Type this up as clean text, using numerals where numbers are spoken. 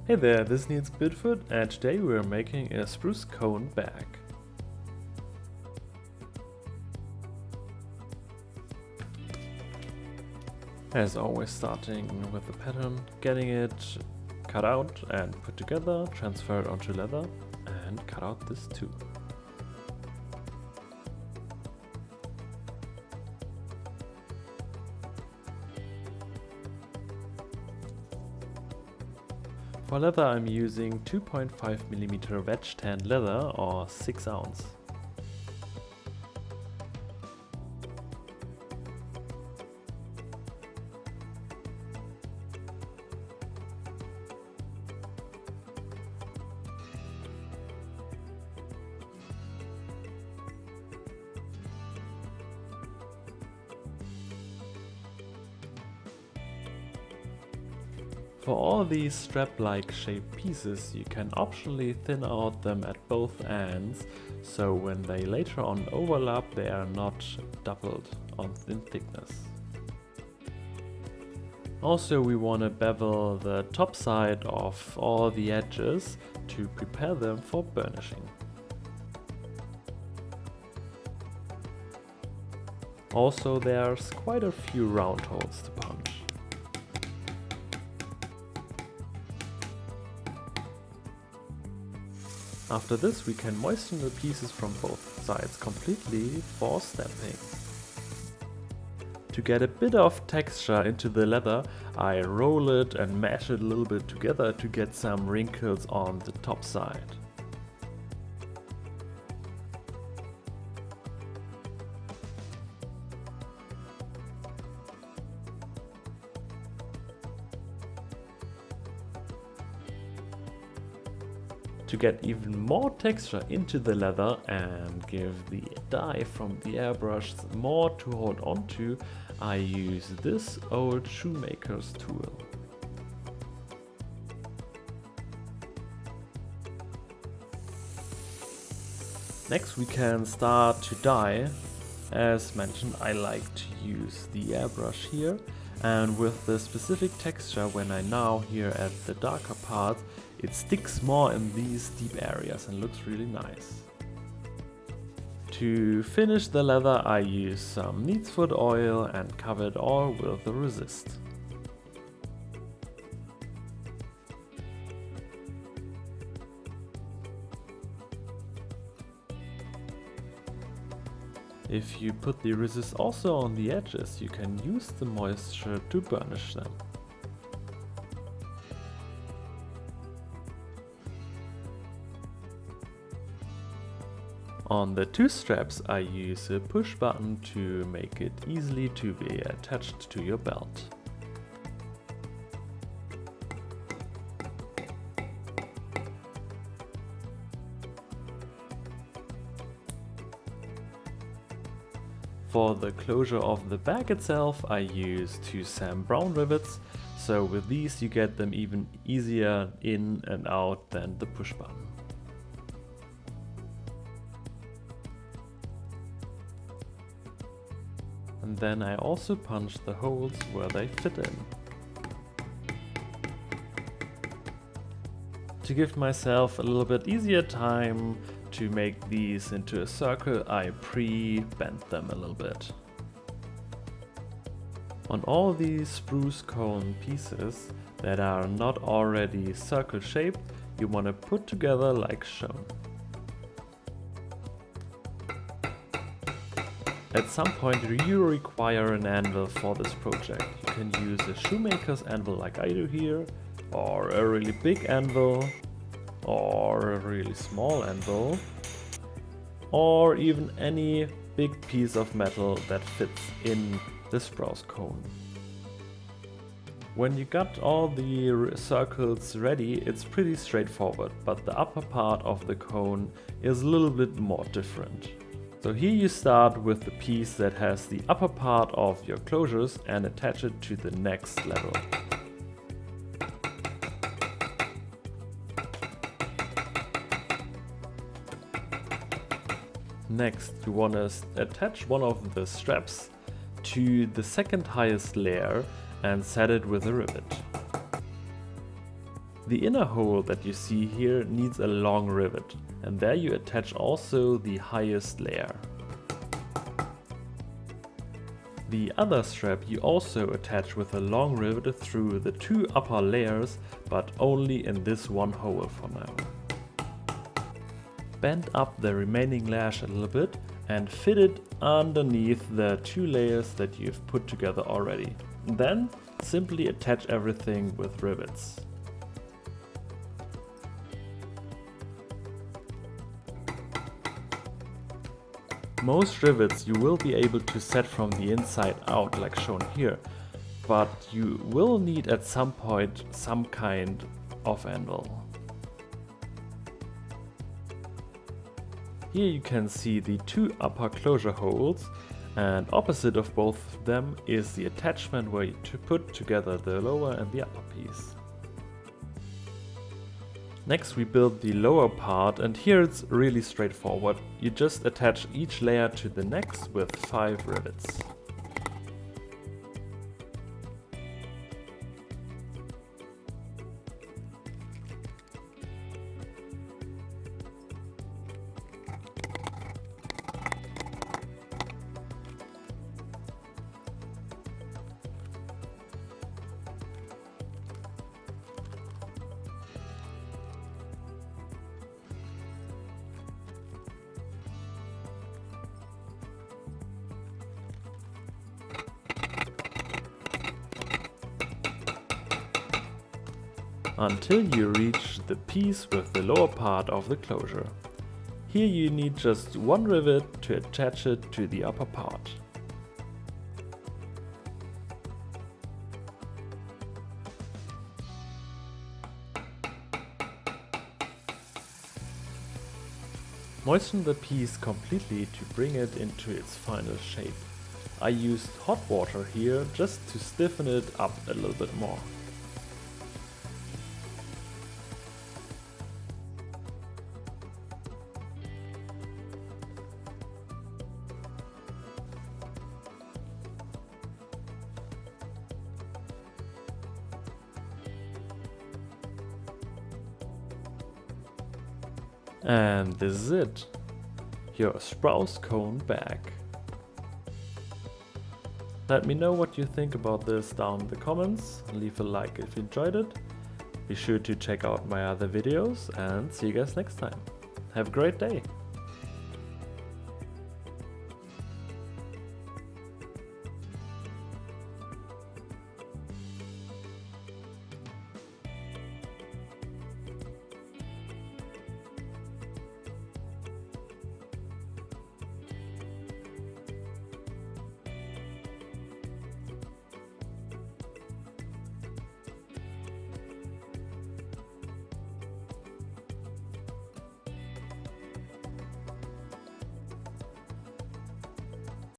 Hey there, this is Niels Bidfoot, and today we are making a spruce cone bag. As always, starting with the pattern, getting it cut out and put together, transfer it onto leather, and cut out this too. For leather I'm using 2.5mm wedge tanned leather or 6 ounce. For all these strap-like shaped pieces, you can optionally thin out them at both ends, so when they later on overlap they are not doubled in thickness. Also, we want to bevel the top side of all the edges to prepare them for burnishing. Also, there's quite a few round holes to punch. After this, we can moisten the pieces from both sides completely for stamping. To get a bit of texture into the leather, I roll it and mash it a little bit together to get some wrinkles on the top side. To get even more texture into the leather and give the dye from the airbrush more to hold on to, I use this old shoemaker's tool. Next we can start to dye. As mentioned, I like to use the airbrush here, and with the specific texture, when I now here at the darker parts, it sticks more in these deep areas and looks really nice. To finish the leather, I use some neatsfoot oil and cover it all with the resist. If you put the resist also on the edges, you can use the moisture to burnish them. On the two straps I use a push button to make it easily to be attached to your belt. For the closure of the bag itself, I use 2 Sam Brown rivets, so with these you get them even easier in and out than the push button. And then I also punch the holes where they fit in. To give myself a little bit easier time to make these into a circle, I pre-bend them a little bit. On all these spruce cone pieces that are not already circle shaped, you want to put together like shown. At some point you require an anvil for this project. You can use a shoemaker's anvil like I do here, or a really big anvil, or a really small anvil, or even any big piece of metal that fits in the spruce cone. When you got all the circles ready, it's pretty straightforward, but the upper part of the cone is a little bit more different. So here you start with the piece that has the upper part of your closures and attach it to the next level. Next, you want to attach one of the straps to the second highest layer and set it with a rivet. The inner hole that you see here needs a long rivet, and there you attach also the highest layer. The other strap you also attach with a long rivet through the two upper layers, but only in this one hole for now. Bend up the remaining lash a little bit and fit it underneath the two layers that you've put together already. Then simply attach everything with rivets. Most rivets you will be able to set from the inside out like shown here, but you will need at some point some kind of anvil. Here you can see the two upper closure holes, and opposite of both of them is the attachment where you put together the lower and the upper piece. Next we build the lower part, and here it's really straightforward. You just attach each layer to the next with 5 rivets. Until you reach the piece with the lower part of the closure. Here you need just one rivet to attach it to the upper part. Moisten the piece completely to bring it into its final shape. I used hot water here just to stiffen it up a little bit more. And this is it, your Spruce cone bag. Let me know what you think about this down in the comments, leave a like if you enjoyed it, be sure to check out my other videos and see you guys next time. Have a great day!